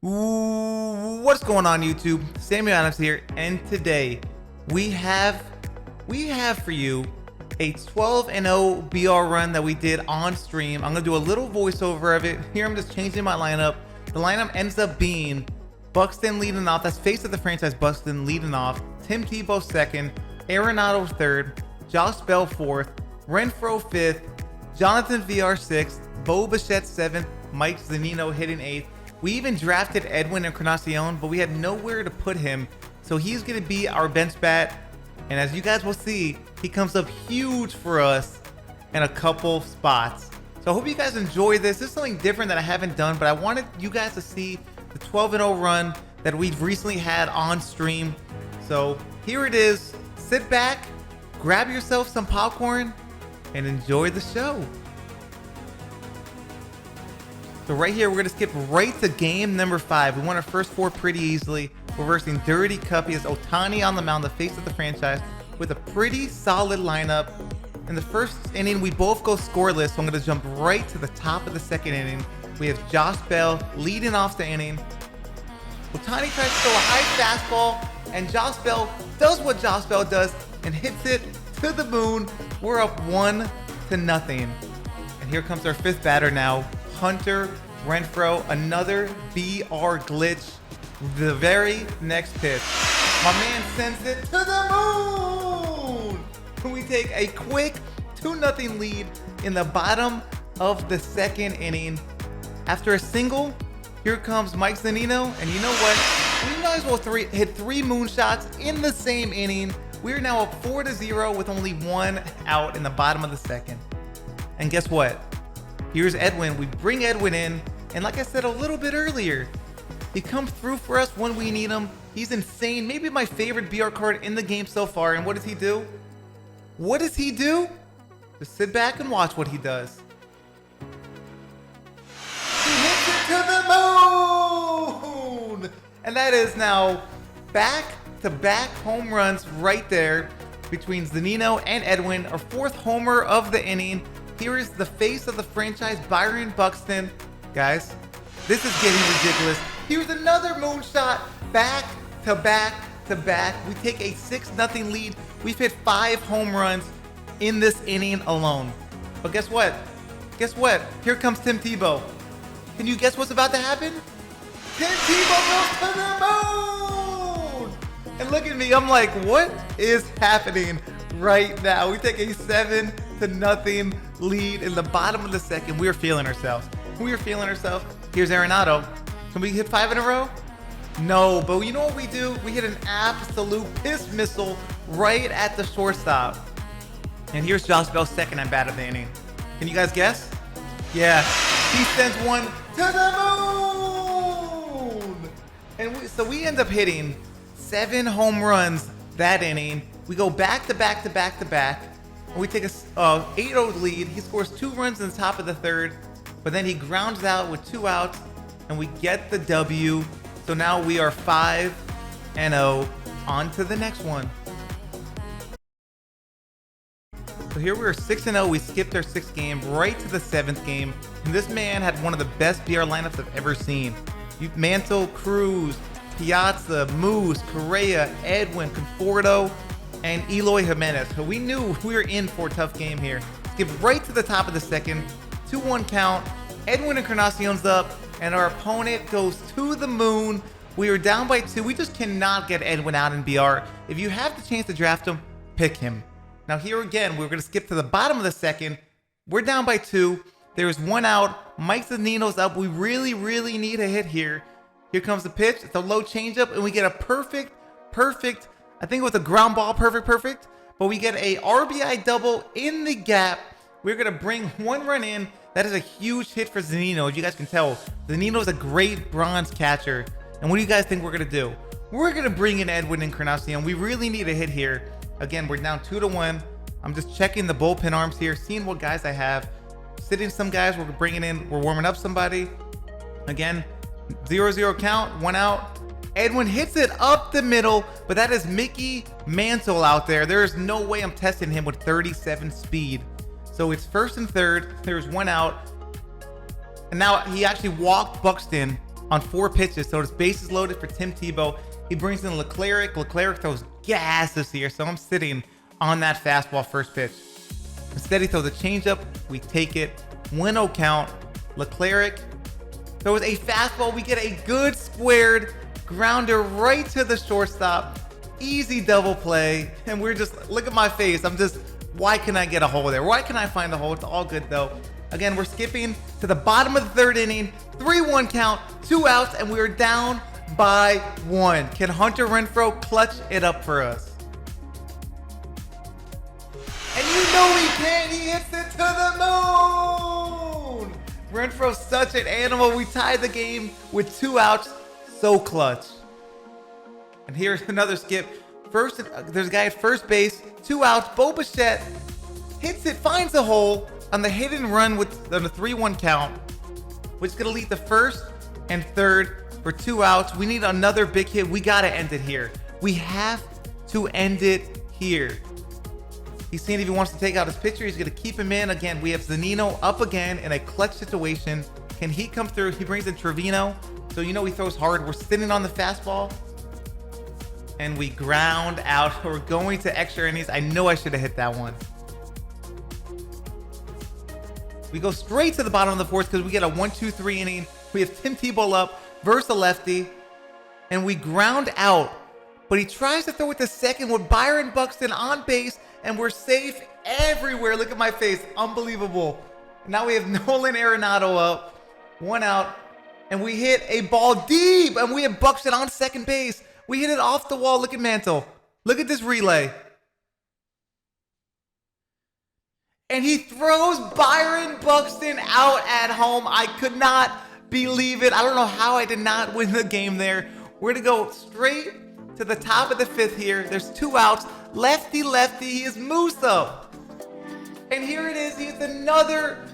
Ooh, what's going on, YouTube? Samuel Adams here, and today we have for you a 12-0 BR run that we did on stream. I'm gonna do a little voiceover of it. Here I'm just changing my lineup. The lineup ends up being Buxton leading off. That's face of the franchise. Buxton leading off. Tim Tebow second. Arenado third. Josh Bell fourth. Renfro fifth. Jonathan VR sixth. Bo Bichette seventh. Mike Zunino hitting eighth. We even drafted Edwin Encarnacion, but we had nowhere to put him. So he's going to be our bench bat. And as you guys will see, he comes up huge for us in a couple spots. So I hope you guys enjoy this. This is something different that I haven't done, but I wanted you guys to see the 12-0 run that we've recently had on stream. So here it is. Sit back, grab yourself some popcorn, and enjoy the show. So right here, we're gonna skip right to game number 5. We won our first 4 pretty easily. We're versing Dirty Cuppy as Ohtani on the mound, the face of the franchise, with a pretty solid lineup. In the first inning, we both go scoreless, so I'm gonna jump right to the top of the second inning. We have Josh Bell leading off the inning. Ohtani tries to throw a high fastball, and Josh Bell does what Josh Bell does and hits it to the moon. We're up 1-0. And here comes our 5th batter now. Hunter Renfro, another BR glitch. The very next pitch, my man sends it to the moon. We take a quick 2-0 lead in the bottom of the second inning. After a single, here comes Mike Zunino, and you know what? We might as well hit 3 moonshots in the same inning. We're now up 4-0 with only 1 out in the bottom of the second. And guess what? Here's Edwin. We bring Edwin in, and like I said a little bit earlier, he comes through for us when we need him. He's insane. Maybe my favorite BR card in the game so far. And what does he do? What does he do? Just sit back and watch what he does. He hits it to the moon! And that is now back-to-back home runs right there between Zunino and Edwin. Our 4th homer of the inning. Here is the face of the franchise, Byron Buxton. Guys, this is getting ridiculous. Here's another moonshot, back to back to back. We take a 6-0 lead. We've hit 5 home runs in this inning alone. But guess what? Guess what? Here comes Tim Tebow. Can you guess what's about to happen? Tim Tebow goes to the moon! And look at me, I'm like, what is happening right now? We take a 7-0 lead in the bottom of the second. We are feeling ourselves. Here's Arenado. Can we hit 5 in a row? No, but you know what we do? We hit an absolute piss missile right at the shortstop. And here's Josh Bell second at bat of the inning. Can you guys guess? Yeah, he sends one to the moon. And so we end up hitting 7 home runs that inning. We go back to back to back to back. And we take a 8-0 lead. He scores 2 runs in the top of the 3rd, but then he grounds out with 2 outs, and we get the W. So now we are 5-0. On to the next one. So here we are 6-0. We skipped our 6th game right to the 7th game, and this man had one of the best BR lineups I've ever seen. Mantle, Cruz, Piazza, Moose, Correa, Edwin, Conforto, and Eloy Jimenez. So we knew we were in for a tough game here. Skip right to the top of the second. 2-1 count. Edwin Encarnacion's up, and our opponent goes to the moon. We are down by 2. We just cannot get Edwin out in BR. If you have the chance to draft him, pick him. Now here again, we're going to skip to the bottom of the second. We're down by 2. There's 1 out. Mike Zunino's up. We really, really need a hit here. Here comes the pitch. It's a low changeup, and we get a perfect, I think it was a ground ball, perfect. But we get a RBI double in the gap. We're going to bring 1 run in. That is a huge hit for Zunino. As you guys can tell, Zunino is a great bronze catcher. And what do you guys think we're going to do? We're going to bring in Edwin Encarnacion. We really need a hit here. Again, we're down 2-1. I'm just checking the bullpen arms here, seeing what guys I have. Sitting some guys, we're bringing in, we're warming up somebody. Again, 0-0 count, 1 out. Edwin hits it up the middle, but that is Mickey Mantle out there. There is no way I'm testing him with 37 speed. So it's 1st and 3rd. There's 1 out. And now he actually walked Buxton on 4 pitches. So his bases loaded for Tim Tebow. He brings in Leclerc. Leclerc throws gas this year, so I'm sitting on that fastball first pitch. Instead, he throws a changeup. We take it. 1-0 count. Leclerc throws a fastball. We get a good squared grounder right to the shortstop. Easy double play. And we're just, look at my face. Why can I get a hole there? Why can I find a hole? It's all good though. Again, we're skipping to the bottom of the 3rd inning. 3-1 count, 2 outs, and we're down by 1. Can Hunter Renfroe clutch it up for us? And you know he can. He hits it to the moon. Renfroe's such an animal. We tied the game with 2 outs. So clutch. And here's another skip. First, there's a guy at first base. 2 outs. Bo Bichette hits it, finds a hole on the hit and run on the 3-1 count, which is going to lead the 1st and 3rd for 2 outs. We need another big hit. We got to end it here. We have to end it here. He's seeing if he wants to take out his pitcher. He's going to keep him in. Again, we have Zunino up again in a clutch situation. Can he come through? He brings in Trevino. So you know he throws hard. We're sitting on the fastball. And we ground out. We're going to extra innings. I know I should have hit that one. We go straight to the bottom of the 4th because we get a 1-2-3 inning. We have Tim Tebow up versus a lefty. And we ground out. But he tries to throw it to second with Byron Buxton on base. And we're safe everywhere. Look at my face. Unbelievable. Now we have Nolan Arenado up. 1 out. And we hit a ball deep. And we have Buxton on second base. We hit it off the wall. Look at Mantle. Look at this relay. And he throws Byron Buxton out at home. I could not believe it. I don't know how I did not win the game there. We're going to go straight to the top of the 5th here. There's 2 outs. Lefty, lefty. He is moose up. And here it is. He hits another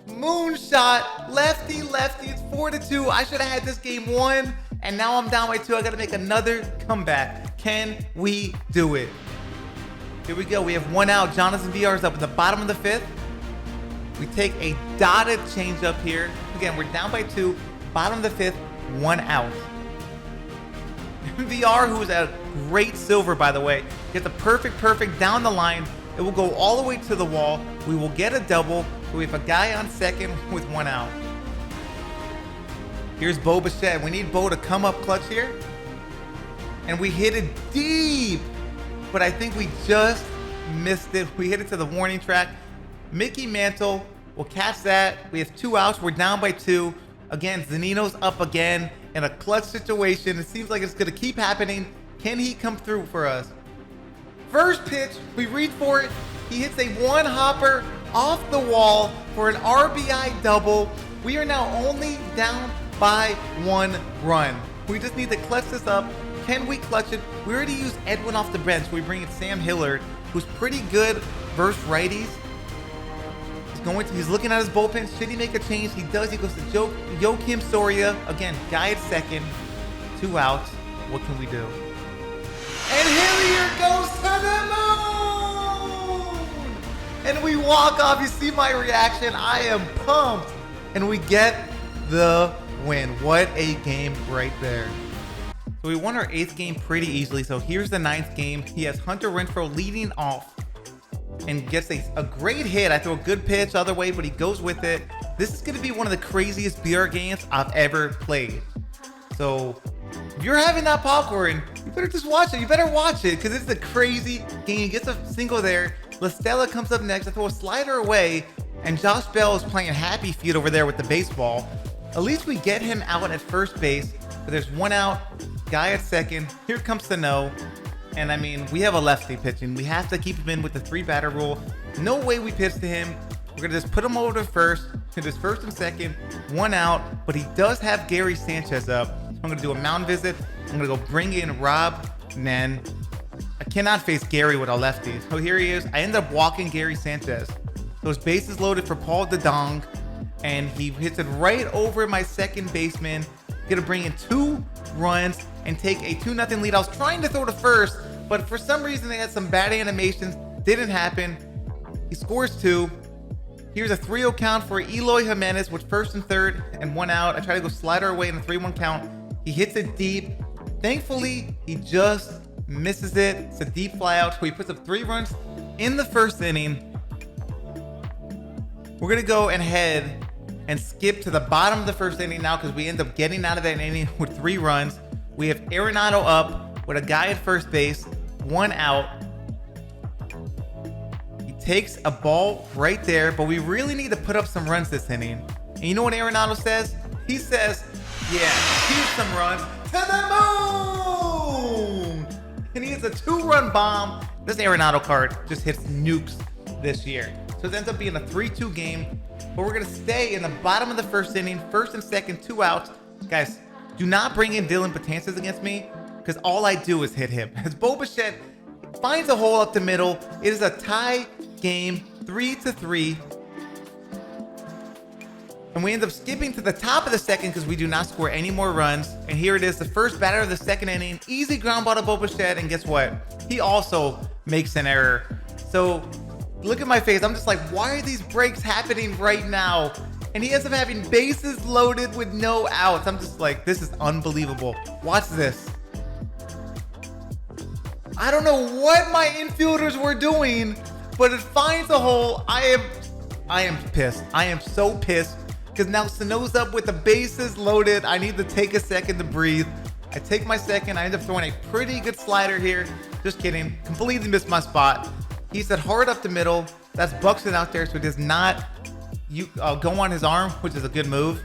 moonshot. Lefty, lefty. It's 4-2. I should have had this game won. And now I'm down by 2. I got to make another comeback. Can we do it? Here we go. We have 1 out. Jonathan VR is up at the bottom of the 5th. We take a dotted changeup here. Again, we're down by 2. Bottom of the 5th. 1 out. VR, who is a great silver, by the way, gets a perfect down the line. It will go all the way to the wall. We will get a double. We have a guy on second with 1 out. Here's Bo Bichette. We need Bo to come up clutch here. And we hit it deep. But I think we just missed it. We hit it to the warning track. Mickey Mantle will catch that. We have 2 outs. We're down by 2. Again, Zunino's up again in a clutch situation. It seems like it's going to keep happening. Can he come through for us? First pitch, we reach for it. He hits a 1-hopper off the wall for an RBI double. We are now only down by 1 run. We just need to clutch this up. Can we clutch it? We already used Edwin off the bench. We bring in Sam Hillard, who's pretty good versus righties. He's looking at his bullpen. Should he make a change? He does. He goes to Joakim Soria. Again, guy at second. 2 outs. What can we do? And Hilliard goes to the moon! And we walk off. You see my reaction. I am pumped. And we get the win. What a game right there. So we won our 8th game pretty easily. So here's the 9th game. He has Hunter Renfroe leading off and gets a great hit. I throw a good pitch other way, but he goes with it. This is going to be one of the craziest BR games I've ever played. So if you're having that popcorn, you better just watch it. You better watch it because it's a crazy game. He gets a single there. La Stella comes up next. I throw a slider away, and Josh Bell is playing happy feet over there with the baseball. At least we get him out at first base, but there's 1 out, guy at second. Here comes Sano. And I mean, we have a lefty pitching. We have to keep him in with the 3-batter rule. No way we pitch to him. We're going to just put him over to first, hit his first and second, 1 out. But he does have Gary Sanchez up. So I'm going to do a mound visit. I'm going to go bring in Rob Nen. I cannot face Gary with a lefty. So here he is. I end up walking Gary Sanchez. Those bases loaded for Paul DeDong. And he hits it right over my second baseman. Going to bring in 2 runs and take a 2-0 lead. I was trying to throw to first, but for some reason they had some bad animations. Didn't happen. He scores 2. Here's a 3-0 count for Eloy Jimenez with first and third and 1 out. I try to go slider away in a 3-1 count. He hits it deep. Thankfully, he just misses it. It's a deep fly out. So he puts up 3 runs in the first inning. We're going to go ahead and skip to the bottom of the first inning now because we end up getting out of that inning with 3 runs. We have Arenado up with a guy at first base, 1 out. He takes a ball right there, but we really need to put up some runs this inning. And you know what Arenado says? He says, yeah, here's some runs to the moon! And he hits a 2-run bomb. This Arenado card just hits nukes this year. So it ends up being a 3-2 game, but we're going to stay in the bottom of the first inning, first and second, 2 outs. Guys, do not bring in Dylan Betances against me because all I do is hit him. As Bo Bichette finds a hole up the middle, it is a tie game, 3-3. And we end up skipping to the top of the second because we do not score any more runs. And here it is, the first batter of the second inning. Easy ground ball to Bo Bichette, and guess what? He also makes an error. So look at my face. I'm just like, why are these breaks happening right now? And he ends up having bases loaded with no outs. I'm just like, this is unbelievable. Watch this. I don't know what my infielders were doing, but it finds a hole. I am pissed. I am so pissed because now Sano's up with the bases loaded. I need to take a second to breathe. I take my second. I end up throwing a pretty good slider here. Just kidding. Completely missed my spot. He said hard up the middle. That's Buxton out there, so it does not go on his arm, which is a good move.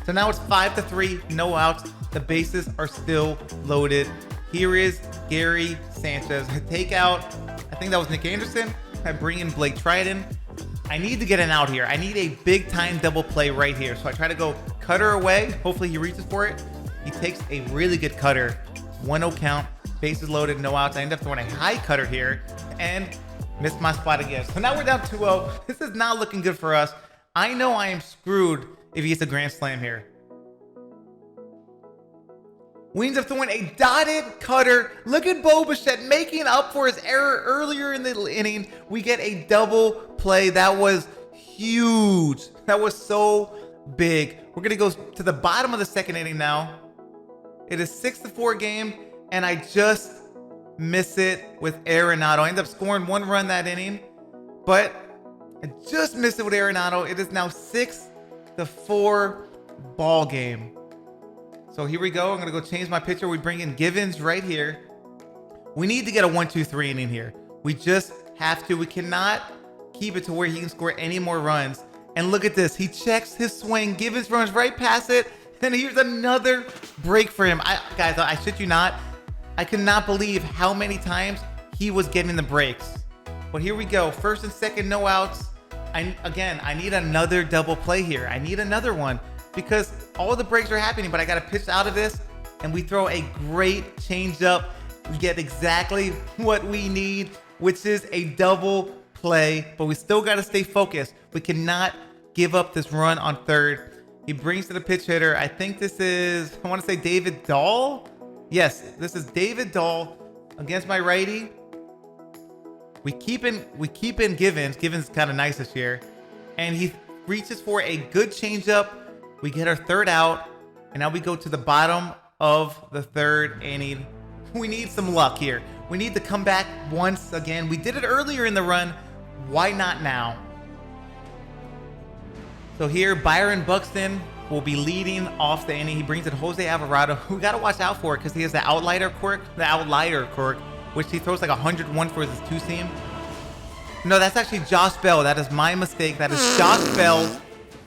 So now it's 5-3, no outs. The bases are still loaded. Here is Gary Sanchez. I take out, I think that was Nick Anderson. I bring in Blake Triton. I need to get an out here. I need a big time double play right here. So I try to go cutter away. Hopefully he reaches for it. He takes a really good cutter. 1-0 count, bases loaded, no outs. I end up throwing a high cutter here and missed my spot again. So now we're down 2-0. This is not looking good for us. I know I am screwed if he hits a grand slam here. We end up throwing a dotted cutter. Look at Bo Bichette making up for his error earlier in the inning. We get a double play. That was huge. That was so big. We're going to go to the bottom of the second inning now. It is 6-4 game, and I just miss it with Arenado. I end up scoring 1 run that inning, but I just missed it with Arenado. It is now 6-4 ball game. So here we go. I'm going to go change my pitcher. We bring in Givens right here. We need to get a 1-2-3 inning here. We just have to. We cannot keep it to where he can score any more runs. And look at this. He checks his swing. Givens runs right past it. And here's another break for him. Guys, I shit you not. I could not believe how many times he was getting the breaks. But here we go. First and second, no outs. I need another double play here. I need another one because all the breaks are happening, but I got to pitch out of this, and we throw a great changeup. We get exactly what we need, which is a double play, but we still got to stay focused. We cannot give up this run on third. He brings to the pitch hitter. I think this is, I want to say David Dahl. Yes, this is David Dahl against my righty. We keep in Givens. Givens is kind of nice this year. And he reaches for a good changeup. We get our third out. And now we go to the bottom of the third inning. We need some luck here. We need to come back once again. We did it earlier in the run. Why not now? So here, Byron Buxton will be leading off the inning. He brings in Jose Alvarado, who we got to watch out for because he has the outlier quirk, which he throws like 101 for his 2-seam. No, that's actually Josh Bell. That is my mistake. That is Josh Bell.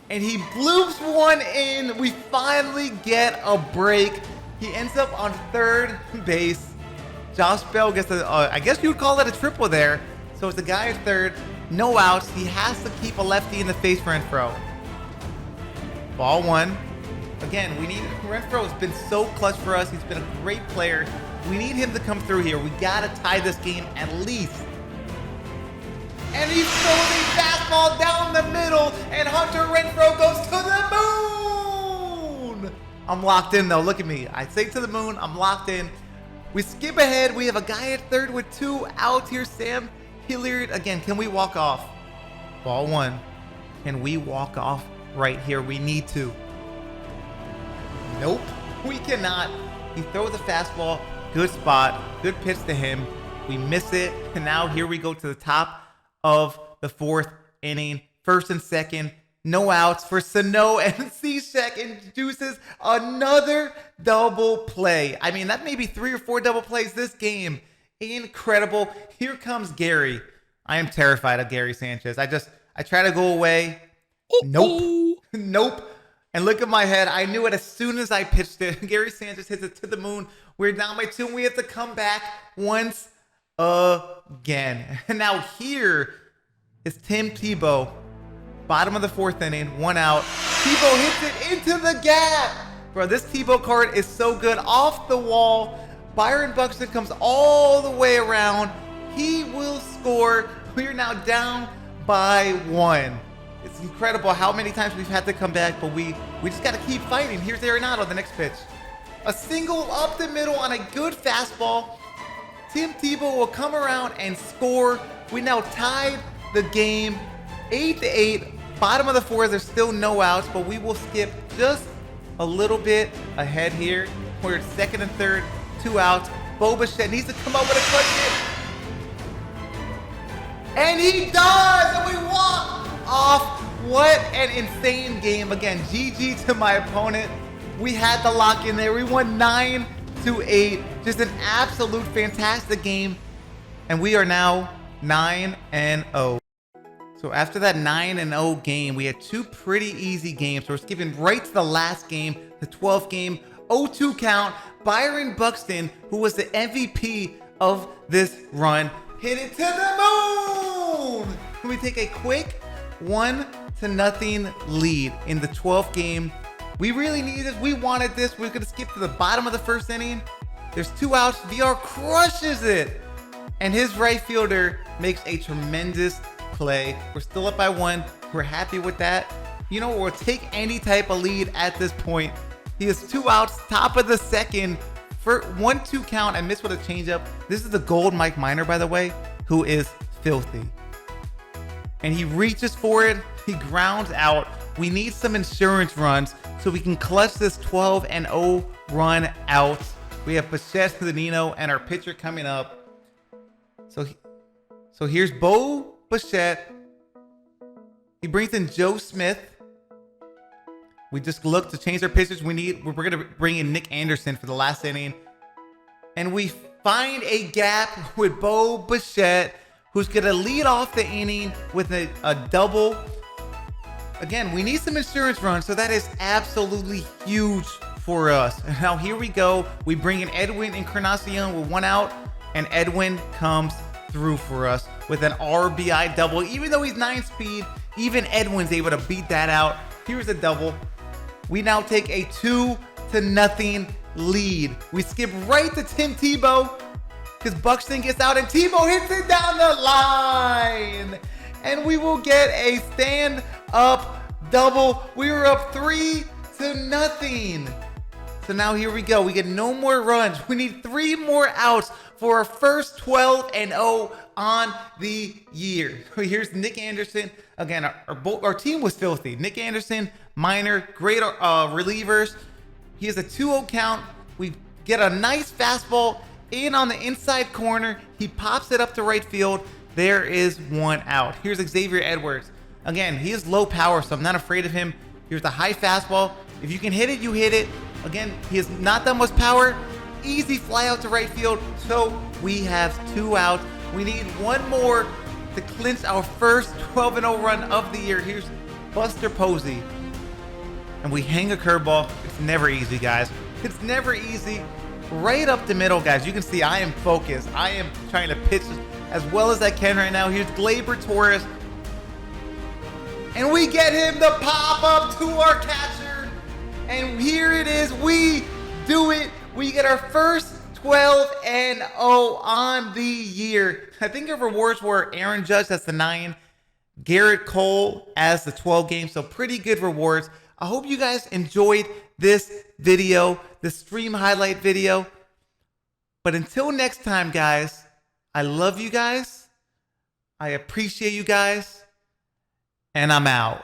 And he bloops one in. We finally get a break. He ends up on third base. Josh Bell gets I guess you would call it a triple there. So it's the guy at third. No outs. He has to keep a lefty in the face for Renfroe. Ball 1. Again, we need Renfroe has been so clutch for us. He's been a great player. We need him to come through here. We got to tie this game at least. And he's throwing a fastball down the middle, and Hunter Renfroe goes to the moon. I'm locked in, though. Look at me. I say to the moon. I'm locked in. We skip ahead. We have a guy at third with 2 outs here. Sam Hilliard. Again, can we walk off? Ball 1. Can we walk off right here? We need to. Nope, we cannot. He throws the fastball, good spot, good pitch to him. We miss it, and now here we go to the top of the 4th inning. 1st and 2nd, no outs for Sano, and Cishek induces another double play. I mean, that may be 3 or 4 double plays this game. Incredible. Here comes Gary. I am terrified of Gary Sanchez. I try to go away. Nope. Nope. And look at my head. I knew it as soon as I pitched it. Gary Sanchez hits it to the moon. We're down by 2, and we have to come back once again. And now here is Tim Tebow. Bottom of the 4th inning, 1 out. Tebow hits it into the gap. Bro, this Tebow card is so good. Off the wall. Byron Buxton comes all the way around. He will score. We are now down by 1. It's incredible how many times we've had to come back, but we just got to keep fighting. Here's Arenado, the next pitch. A single up the middle on a good fastball. Tim Tebow will come around and score. We now tied the game 8-8. Bottom of the 4th, there's still no outs, but we will skip just a little bit ahead here. We're 2nd and 3rd, 2 outs. Bo Bichette needs to come up with a clutch hit. And he does! And we walk off. What an insane game. Again, GG to my opponent. We had the lock in there. We won 9-8. Just an absolute fantastic game. And we are now 9-0. So after that 9-0 game, we had 2 pretty easy games. So we're skipping right to the last game, the 12th game, 0-2 count. Byron Buxton, who was the MVP of this run, hit it to the moon. Can we take a quick 1-0 lead in the 12th game? We really needed this. We wanted this. We're gonna skip to the bottom of the 1st inning. There's 2 outs. VR crushes it, and his right fielder makes a tremendous play. We're still up by 1. We're happy with that. You know, we'll take any type of lead at this point. He has 2 outs, top of the 2nd, for 1-2 count. I missed with a changeup. This is the gold Mike Minor, by the way, who is filthy. And he reaches for it. He grounds out. We need some insurance runs so we can clutch this 12-0 run out. We have Bichette, Zanino, and our pitcher coming up. So here's Bo Bichette. He brings in Joe Smith. We just look to change our pitchers. We're gonna bring in Nick Anderson for the last inning, and we find a gap with Bo Bichette, who's gonna lead off the inning with a double. Again, we need some insurance runs, so that is absolutely huge for us. Now here we go. We bring in Edwin Encarnacion with 1 out, and Edwin comes through for us with an RBI double. Even though he's 9 speed, even Edwin's able to beat that out. Here's a double. We now take a 2-0 lead. We skip right to Tim Tebow because Buxton gets out and Tebow hits it down the line. And we will get a stand-up double. We were up 3-0. So now here we go. We get no more runs. We need 3 more outs for our first 12-0 on the year. Here's Nick Anderson. Again, our team was filthy. Nick Anderson, Minor, great relievers. He has a 2-0 count. We get a nice fastball in on the inside corner. He pops it up to right field. There is 1 out. Here's Xavier Edwards. Again, he is low power, so I'm not afraid of him. Here's the high fastball. If you can hit it, you hit it. Again, he has not that much power. Easy fly out to right field. So we have 2 outs. We need 1 more to clinch our first 12-0 run of the year. Here's Buster Posey. And we hang a curveball. It's never easy, guys. It's never easy. Right up the middle, guys. You can see I am focused. I am trying to pitch as well as I can right now. Here's Gleyber Torres. And we get him the pop up to our catcher. And here it is. We do it. We get our first 12-0 on the year. I think our rewards were Aaron Judge, that's the 9. Garrett Cole as the 12 game. So pretty good rewards. I hope you guys enjoyed this video, the stream highlight video. But until next time, guys, I love you guys. I appreciate you guys. And I'm out.